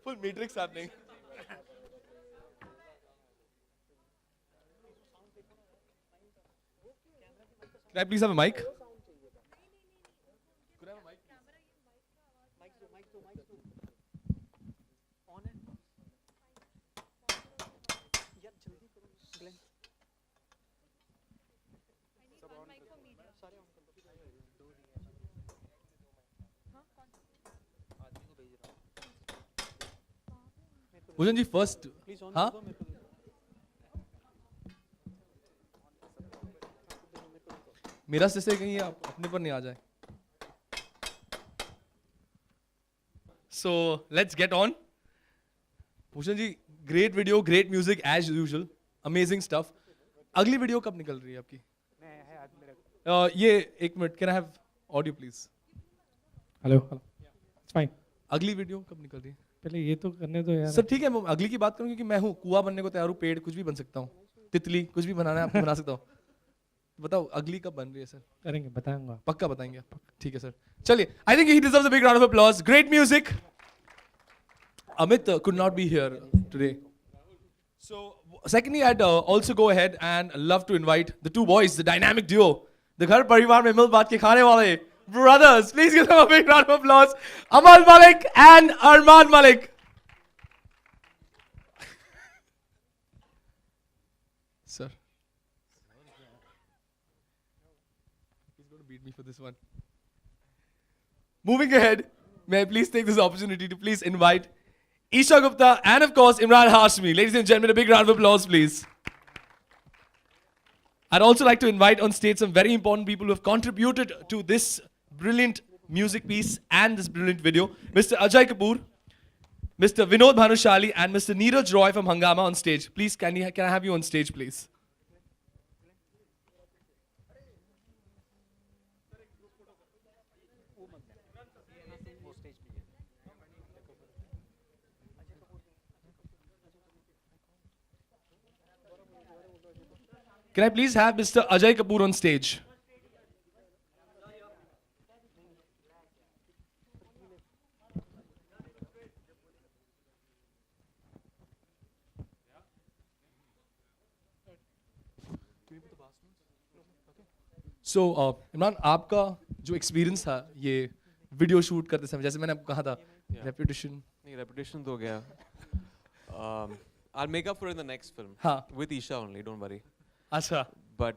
Full matrix happening. Can I please have a mic? Could I have a mic? Bhushan ji first हाँ मेरा से कहीं आप अपने पर नहीं आ जाए so let's get on Bhushan ji great video great music as usual amazing stuff अगली वीडियो कब निकल रही है आपकी ये एक minute can I have audio please hello it's fine अगली वीडियो कब निकल रही है पहले ये तो करने दो यार सर ठीक है मैं अगली की बात करूँ क्योंकि मैं हूँ कुआं बनने को तैयार हूँ पेड़ कुछ भी बन सकता हूँ तितली कुछ भी बनाना है आपको बना सकता हूँ बताओ अगली कब बन रही है सर करेंगे बताऊंगा पक्का बताएंगे ठीक है सर चलिए I think he deserves a big round of applause great music Amit could not be here today so secondly I'd also go ahead and love to invite the two boys the dynamic duo the घर परिवार में मिल बांट के खाने वाले brothers please give them a big round of applause Amal Malik and Arman Malik sir he's going to beat me for this one moving ahead may I please take this opportunity to please invite Isha Gupta and of course Imran Hashmi. Ladies and gentlemen, a big round of applause please. I'd also like to invite on stage some very important people who have contributed to this brilliant music piece and this brilliant video. Mr. Ajay Kapoor, Mr. Vinod Bhanushali and Mr. Neeraj Roy from Hangama on stage. Please, can I have you on stage please? Can I please have Mr. Ajay Kapoor on stage? So, Imran आपका जो experience था ये video shoot करते समय जैसे मैंने आपको कहा था रेपुटेशन नहीं रेपुटेशन तो हो गया I'll make up for it in the next film हाँ with Isha only don't worry अच्छा but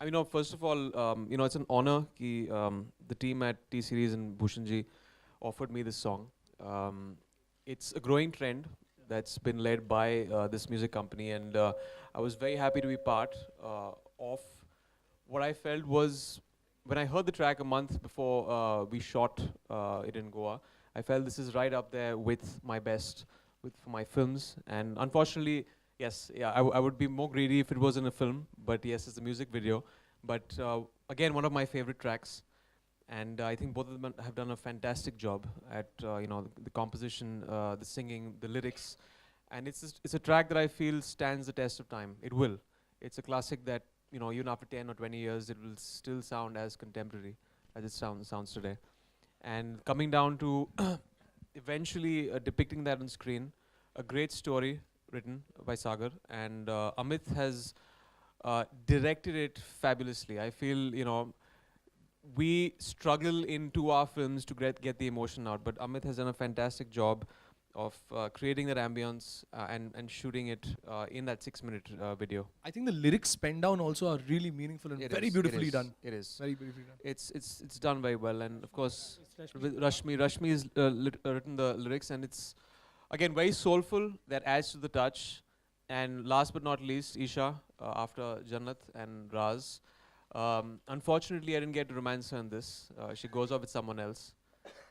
I mean, no, first of all, it's an honor that the team at T-Series and Bhushan ji offered me this song. It's a growing trend that's been led by this music company, and I was very happy to be part of what I felt was, when I heard the track a month before we shot it in Goa, I felt this is right up there with my best for my films, and unfortunately, yes, yeah, I would be more greedy if it was in a film, but yes, it's a music video. But again, one of my favorite tracks, and I think both of them have done a fantastic job at the composition, the singing, the lyrics, and it's a track that I feel stands the test of time. It will. It's a classic that even after 10 or 20 years, it will still sound as contemporary as it sounds today. And coming down to eventually depicting that on screen, a great story written by Sagar, and Amit has directed it fabulously. I feel, we struggle in 2-hour films to get the emotion out, but Amit has done a fantastic job of creating that ambience and shooting it in that 6-minute video. I think the lyrics penned down also are really meaningful and very beautifully done. It is. Very beautifully done. It's done very well, and of course, with Rashmi has written the lyrics, and it's again very soulful. That adds to the touch. And last but not least, Isha, after Jannat and Raz. Unfortunately, I didn't get to romance her in this. She goes off with someone else.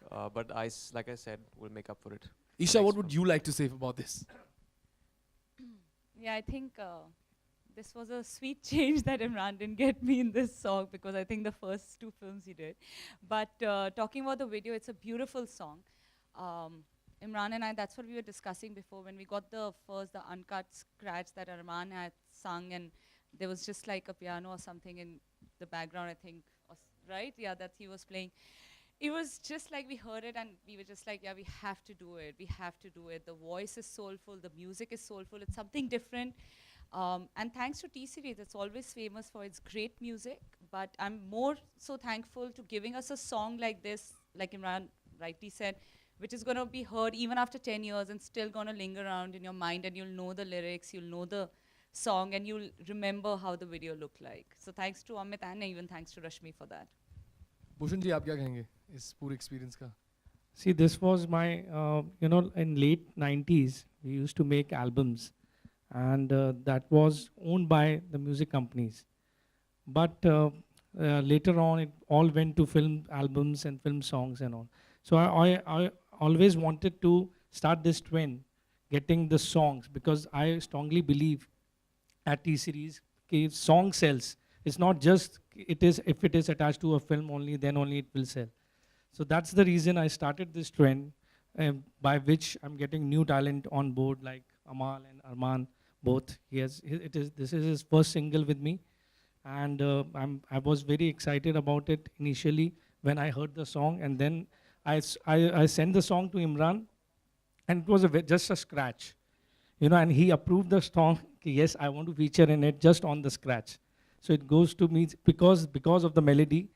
But like I said, we'll make up for it. Isha, what would you like to say about this? Yeah, I think this was a sweet change that Imran didn't get me in this song, because I think the first 2 films he did. But talking about the video, it's a beautiful song. Imran and I, that's what we were discussing before when we got the uncut scratch that Arman had sung, and there was just like a piano or something in the background, I think, right? Yeah, that he was playing. it was just like we heard it and we were just like, yeah, we have to do it. We have to do it. The voice is soulful. The music is soulful. It's something different. And thanks to T-Series, it's always famous for its great music. But I'm more so thankful to giving us a song like this, like Imran rightly said, which is going to be heard even after 10 years and still going to linger around in your mind, and you'll know the lyrics, you'll know the song, and you'll remember how the video looked like. So thanks to Amit and even thanks to Rashmi for that. Bhushan ji आप क्या कहेंगे इस पूरे experience का? See, this was my, in late 90s, we used to make albums, and that was owned by the music companies. But later on, it all went to film albums and film songs and all. So I always wanted to start this trend, getting the songs, because I strongly believe at T-Series, song sells. It's not just, if it is attached to a film only, then only it will sell. So that's the reason I started this trend, by which I'm getting new talent on board, like Amal and Arman, both. This is his first single with me, and I was very excited about it initially when I heard the song, and then I sent the song to Imran, and it was just a scratch, and he approved the song. Yes, I want to feature in it just on the scratch. So it goes to me because of the melody,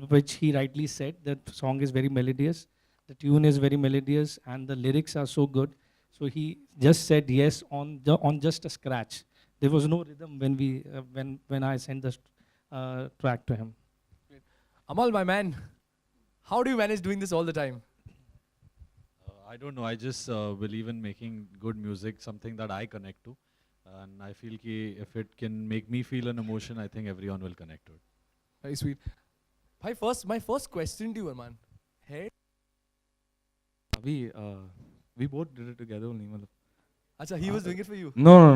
which he rightly said, that song is very melodious, the tune is very melodious, and the lyrics are so good. So he just said yes on just a scratch. There was no rhythm when I sent the track to him. Amal, my man, how do you manage doing this all the time? I don't know. I just believe in making good music, something that I connect to. And I feel ki if it can make me feel an emotion, I think everyone will connect to it. Very sweet. My first question to you, Arman. Hey. We both did it together only. Acha, he was doing it for you. No.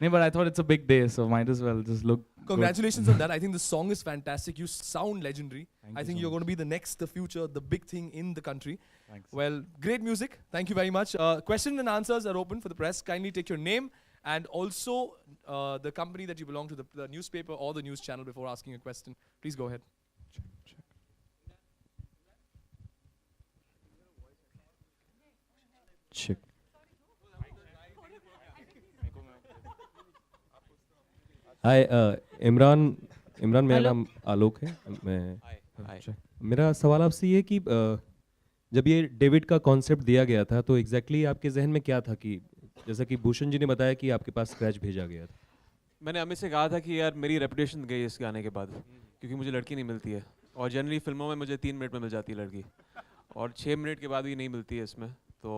No, but I thought it's a big day, so might as well just look. Congratulations on that. I think the song is fantastic. You sound legendary. Thank I you think so you're much. going to be the next, the future, the big thing in the country. Thanks. Well, great music. Thank you very much. Question and answers are open for the press. Kindly take your name and also the company that you belong to, the newspaper or the news channel before asking a question. Please go ahead. Check. हाय इमरान मेरा नाम आलोक है मैं मेरा सवाल आपसे ये है कि जब ये डेविड का कॉन्सेप्ट दिया गया था तो एग्जैक्टली आपके जहन में क्या था कि जैसा कि भूषण जी ने बताया कि आपके पास स्क्रैच भेजा गया था? मैंने अमित से कहा था कि यार मेरी रेपुटेशन गई इस गाने के बाद, क्योंकि मुझे लड़की नहीं मिलती है और जनरली फिल्मों में मुझे 3 मिनट में मिल जाती है लड़की और 6 मिनट के बाद भी नहीं मिलती है इसमें. तो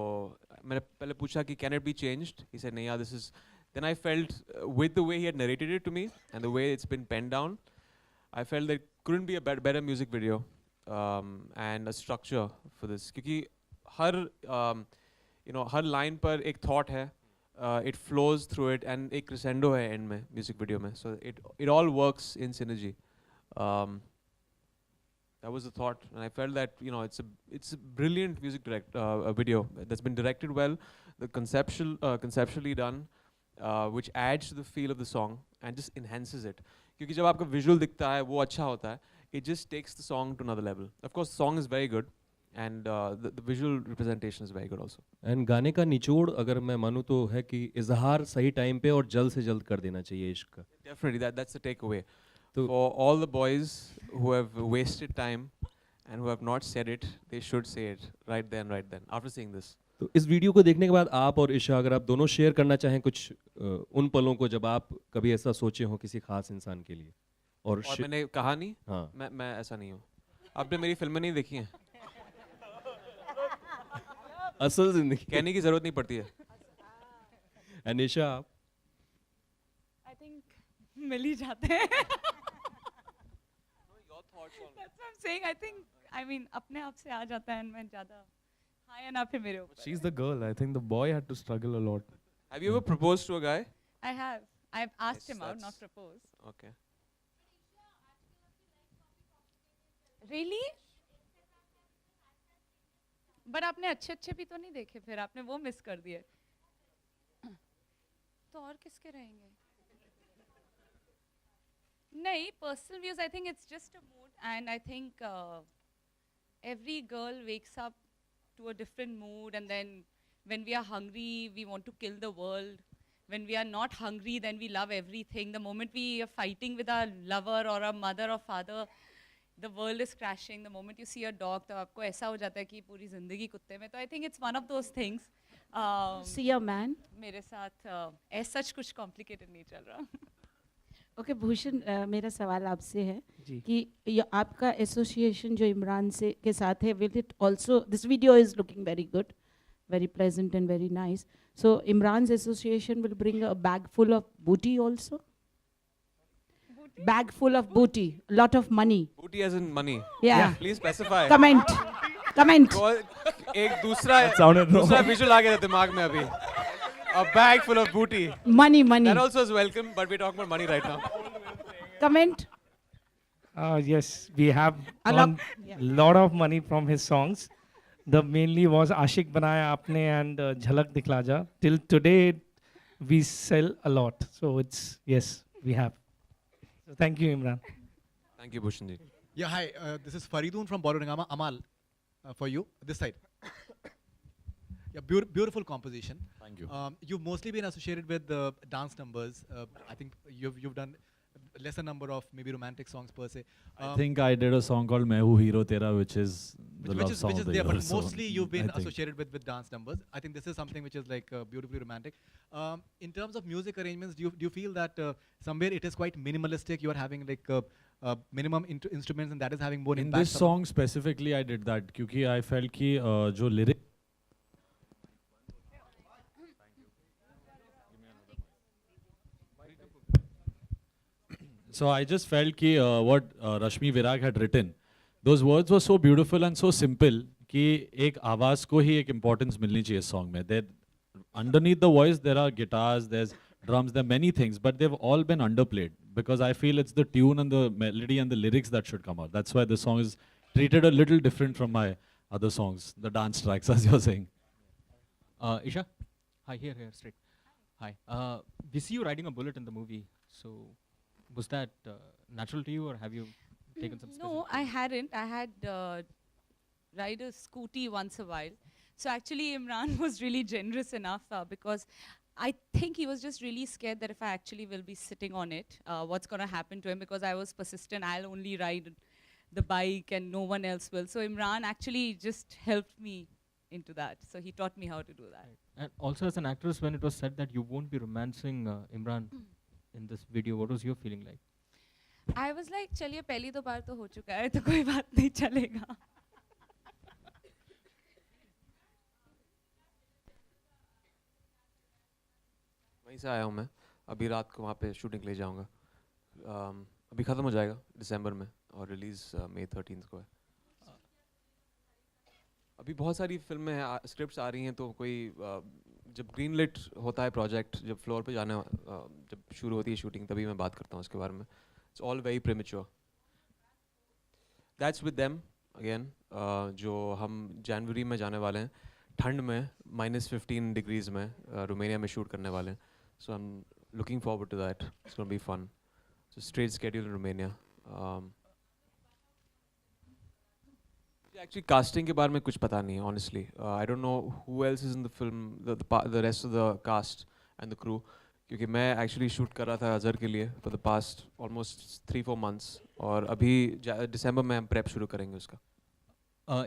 मैंने पहले पूछा कि can it be changed. He said नहीं यार this is. Then I felt with the way he had narrated it to me and the way it's been penned down, I felt there couldn't be a better music video and a structure for this. क्योंकि हर line पर एक thought है, it flows through it and एक crescendo है end में music video में. So it all works in synergy. That was the thought, and I felt that it's a brilliant music video that's been directed well, the conceptually done. Which adds to the feel of the song and just enhances it. क्योंकि जब आपका visual दिखता है वो अच्छा होता है, it just takes the song to another level. Of course, the song is very good and the visual representation is very good also. And गाने का निचोड़ अगर मैं मानूँ तो है कि इजहार सही टाइम पे और जल्द से जल्द कर देना चाहिए इश्क का. Definitely, that's the takeaway. For all the boys who have wasted time and who have not said it, they should say it right then after seeing this. तो इस वीडियो को देखने के बाद आप और ईशा अगर आप दोनों शेयर करना चाहें कुछ उन पलों को जब आप कभी ऐसा सोचे हो किसी खास इंसान के लिए. और मैंने कहा नहीं. हाँ. मैं ऐसा नहीं हूँ. आपने मेरी फिल्में नहीं देखी हैं. असल जिंदगी कहने की जरूरत नहीं पड़ती है. अनिशा आप? I think मिल ही जाते हैं. That's what I'm saying. I mean अपने आप से आ जाता है मैं ज़्यादा हाँ ना फिर मेरे ऊपर. She's the girl. I think the boy had to struggle a lot. Have you ever proposed to a guy? I have. I've asked Yes, him out, not that's- proposed. Okay. Really? But आपने अच्छे भी तो नहीं देखे फिर आपने वो miss कर दिए. तो और किसके रहेंगे? nahi, personal views, I think it's just a mood, and I think every girl wakes up to a different mood, and then when we are hungry, we want to kill the world. When we are not hungry, then we love everything. The moment we are fighting with our lover or our mother or father, the world is crashing. The moment you see a dog, तो आपको ऐसा हो जाता है कि पूरी जिंदगी कुत्ते में. तो I think it's one of those things. See a man. मेरे साथ ऐसा कुछ complicated नहीं चल रहा. ओके भूषण, मेरा सवाल आपसे है जी. कि आपका एसोसिएशन जो इमरान से के साथ है, will it also, this video is looking very good, very pleasant and very nice. So Imran's association will bring a bag full of booty also? Bag full of booty, lot of money. Booty as in money. Yeah. Please specify. Comment. एक दूसरा sounded wrong. दूसरा visual आ गया दिमाग में अभी. A bag full of booty. Money. That also is welcome, but we're talking about money right now. Comment. Yes, we have A lot- yeah. lot of money from his songs. The mainly was Ashik Banaya Aapne and Jhalak Dikhla Ja. Till today, we sell a lot. So it's, yes, we have. So thank you, Imran. Thank you, Bhushan ji. Yeah, hi. This is Faridun from Bolorangama. Amal, for you, this side. Yeah, beautiful composition. Thank you. You've mostly been associated with dance numbers. I think you've done lesser number of maybe romantic songs per se. I think I did a song called Main Hu Hero Tera, which is the love song which of is the there, year. but So mostly you've been I think- associated with dance numbers. I think this is something which is like beautifully romantic. In terms of music arrangements, do you feel that somewhere it is quite minimalistic? You are having like minimum instruments, and that is having more In impact. this song specifically, I did that क्योंकि I felt कि जो lyric So I just felt कि what Rashmi Virag had written, those words were so beautiful and so simple कि एक आवाज को ही एक importance मिलनी चाहिए song में. There, underneath the voice there are guitars, there's drums, there are many things, but they've all been underplayed because I feel it's the tune and the melody and the lyrics that should come out. That's why the song is treated a little different from my other songs, the dance tracks, as you're saying. Isha? Hi, here, straight. Hi. We see you riding a bullet in the movie. So, was that natural to you, or have you taken some specific No, I hadn't. I had ride a scooty once a while. So actually, Imran was really generous enough because I think he was just really scared that if I actually will be sitting on it, what's going to happen to him, because I was persistent. I'll only ride the bike and no one else will. So Imran actually just helped me into that. So he taught me how to do that. And also as an actress, when it was said that you won't be romancing Imran in this video, what was your feeling like? I was like, चलिए पहली दो बार तो हो चुका है तो कोई बात नहीं चलेगा. वहीं से आया हूँ मैं. अभी रात को वहाँ पे शूटिंग के लिए जाऊँगा. अभी ख़त्म हो जाएगा दिसंबर में और रिलीज़ मई 13 को है. अभी बहुत सारी फिल्में स्क्रिप्ट्स आ रही हैं, तो कोई जब ग्रीन लिट होता है प्रोजेक्ट, जब फ्लोर पे जाने जब शुरू होती है शूटिंग, तभी मैं बात करता हूँ उसके बारे में. It's all very premature. That's with them again. जो हम जनवरी में जाने वाले हैं, ठंड में -15 डिग्रीज में रोमानिया में शूट करने वाले हैं. So I am looking forward to that. It's gonna be fun. So straight schedule in Romania. Actually कास्टिंग के बारे में कुछ पता नहीं है honestly. I don't know who else is in the film, the rest of the cast and the crew, क्योंकि मैं एक्चुअली शूट कर रहा था अजहर के लिए for the past almost 3-4 months, और अभी दिसंबर में हम प्रेप शुरू करेंगे उसका.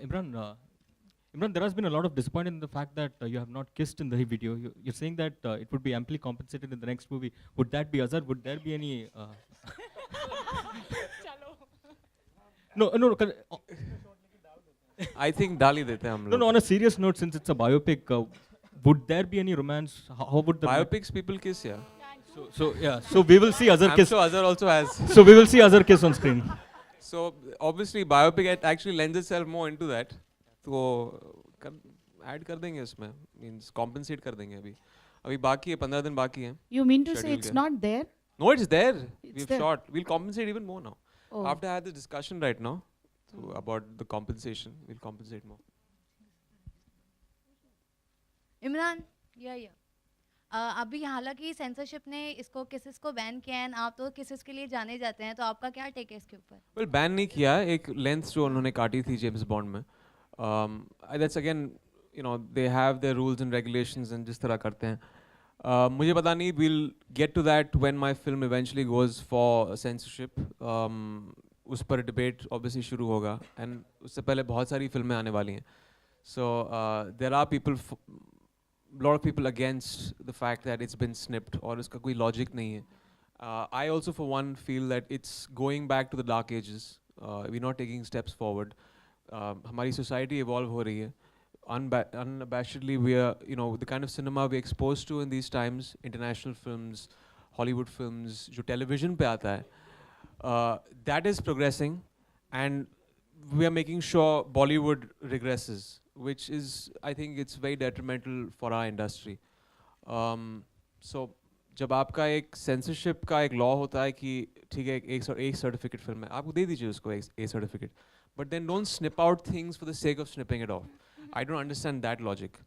Imran, there has been a lot of disappointment in the fact that you have not kissed in the video. You're saying that it would be amply compensated in the next movie. Would that be Azhar? Would there be any... No. I think डाल ही देते हैं हम लोग. No, on a serious note, since it's a biopic, would there be any romance? How would the... Biopics people kiss, yeah. So we will see Azhar I'm kiss. sure Azhar also has. So we will see Azhar kiss on screen. So obviously biopic actually lends itself more into that. तो add कर देंगे उसमें, means compensate कर देंगे. अभी बाकी है, 15 दिन बाकी हैं. You mean to say Schedule it's के. not there? No, it's there. It's We've there. shot. We'll compensate even more now. Oh. After I had the discussion right now about the compensation, we'll compensate more. Imran, yeah. अभी हालांकि censorship ने इसको किसिस को ban किया है, आप तो किसिस के लिए जाने जाते हैं, तो आपका क्या टेक है इसके ऊपर? वेल बैन नहीं किया, एक लेंथ जो उन्होंने काटी थी जेम्स बॉन्ड में, that's again you know they have there rules and regulations and जिस तरह करते हैं, मुझे पता नहीं, will get to that when my film eventually goes for censorship, उस पर डिबेट ऑब्वियसली शुरू होगा, एंड उससे पहले बहुत सारी फिल्में आने वाली हैं, so there are people, lot of people against the fact that it's been snipped और इसका कोई logic नहीं है. I also for one feel that it's going back to the dark ages. We're not taking steps forward. हमारी society evolve हो रही है. Unabashedly we are, you know, the kind of cinema we're exposed to in these times, international films, Hollywood films, जो television पे आता है, that is progressing, and we are making sure Bollywood regresses, which is, I think it's very detrimental for our industry. So जब आपका एक censorship का एक law होता है कि ठीक है एक certificate film है, आपको दे दीजिए उसको एक certificate, but then don't snip out things for the sake of snipping it off. I don't understand that logic.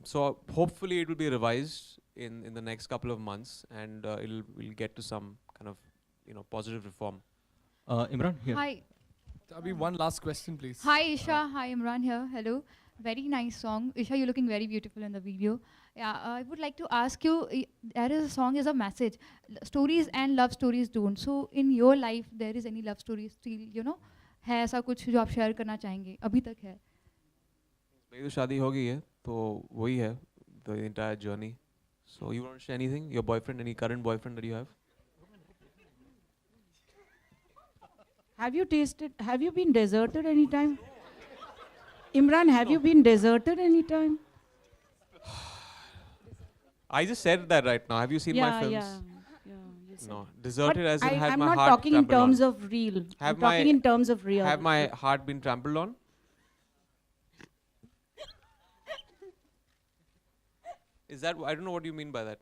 So hopefully it will be revised in the next couple of months, and we'll get to some kind of, you know, positive reform. Imran, here. Hi. Abhi, one last question, please. Hi, Isha. Hi, Imran here. Hello. Very nice song. Isha, you're looking very beautiful in the video. Yeah, I would like to ask you, there is a song is a message. Stories and love stories don't. So in your life, there is any love story still, you know, है ऐसा कुछ जो आप share करना चाहेंगे? अभी तक है? मेरी तो शादी हो गई है, तो वही है, the entire journey. So you want to share anything? Your boyfriend, any current boyfriend that you have? Have you been deserted any time? Imran, have you been deserted any time? I just said that right now. Have you seen my films? Yeah. You said. No, deserted as in have I'm my not heart talking in trampled terms on. of real. Have I'm talking in terms of real. Have my heart been trampled on? Is that, I don't know what you mean by that.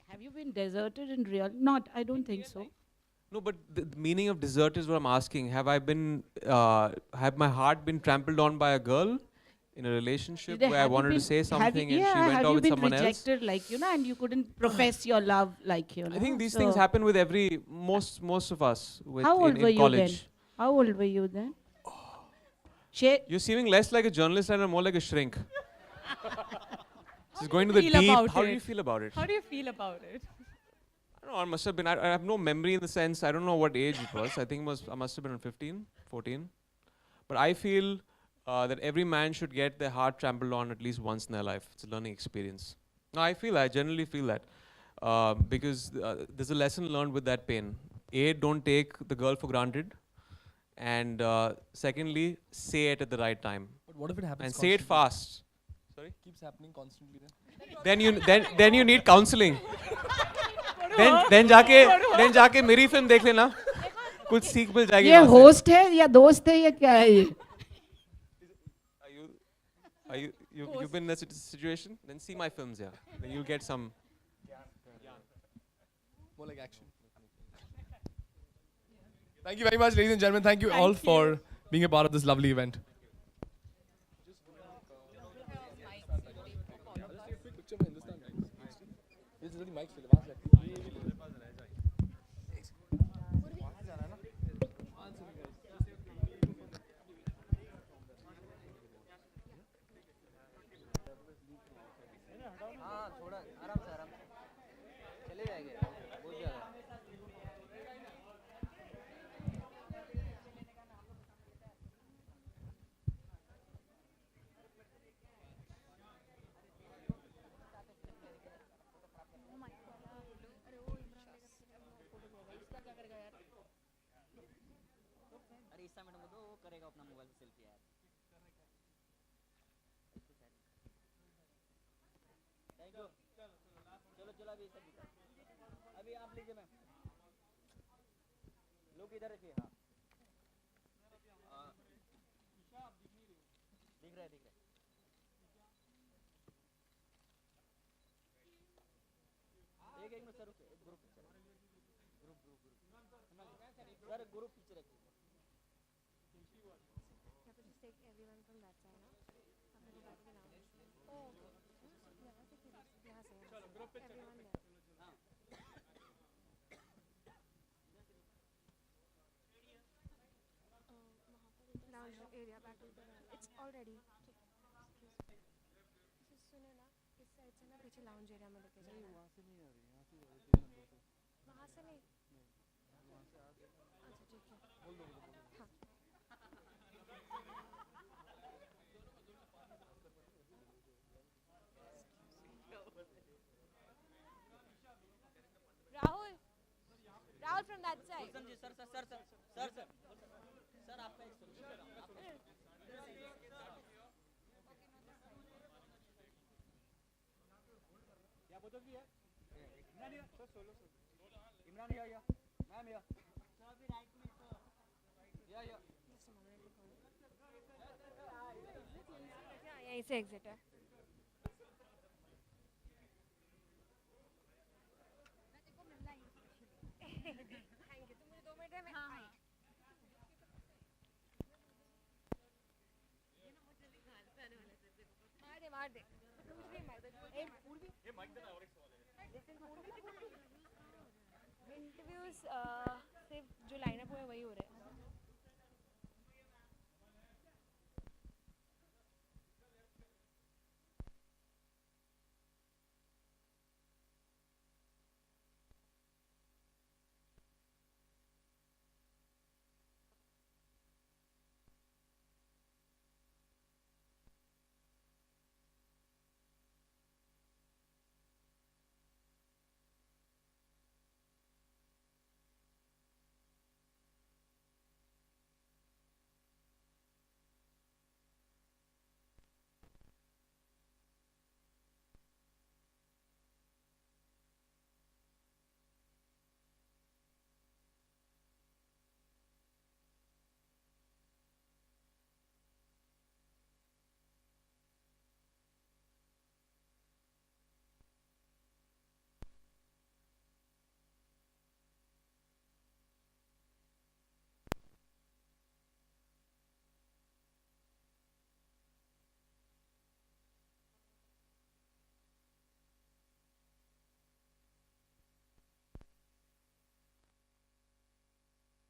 Have you been deserted in real? Not, I don't think so. No, but the meaning of desert is what I'm asking. Have I been, have my heart been trampled on by a girl in a relationship where I wanted to say something and she went out with someone else? Have you been rejected, like, you know, and you couldn't profess your love, like, you know? I think these things happen with most of us How old were in you college. then? How old were you then? You're seeming less like a journalist and more like a shrink. Just going to the feel deep. about How do it? you feel about it? How do you feel about it? I don't know, I must have been, I have no memory in the sense, I don't know what age it was. I think I must have been 15, 14. But I feel that every man should get their heart trampled on at least once in their life. It's a learning experience. No, I generally feel that. Because there's a lesson learned with that pain. A, don't take the girl for granted. And secondly, say it at the right time. But what if it happens And say it fast. Sorry? Keeps happening constantly then? Then you need counseling. then जाके मेरी film देख लेना, कुछ सीख मिल जाएगी. ये host है या दोस्त है या क्या है ये? You've been in that situation? Then see my films, yeah. Then you'll get some. More like action. Thank you very much, ladies and gentlemen. Thank you all for being a part of this lovely event. Lounge area back to the it's already सुनो ना इस side से ना पीछे lounge area में लेके जाना वहाँ से नहीं आ रही यहाँ से वहाँ से नहीं अच्छा ठीक है बोल दो हाँ Rahul from that side sir आपका एक या बोतल भी है इमरान या सर सोलो इमरान या मैम या सर अभी राइट में तो या यहीं से एग्जिट है थैंक यू तुम मुझे 2 मिनट है मैं आई मार दे इंटरव्यूज सिर्फ जो लाइनअप हुए वही हो रहे हैं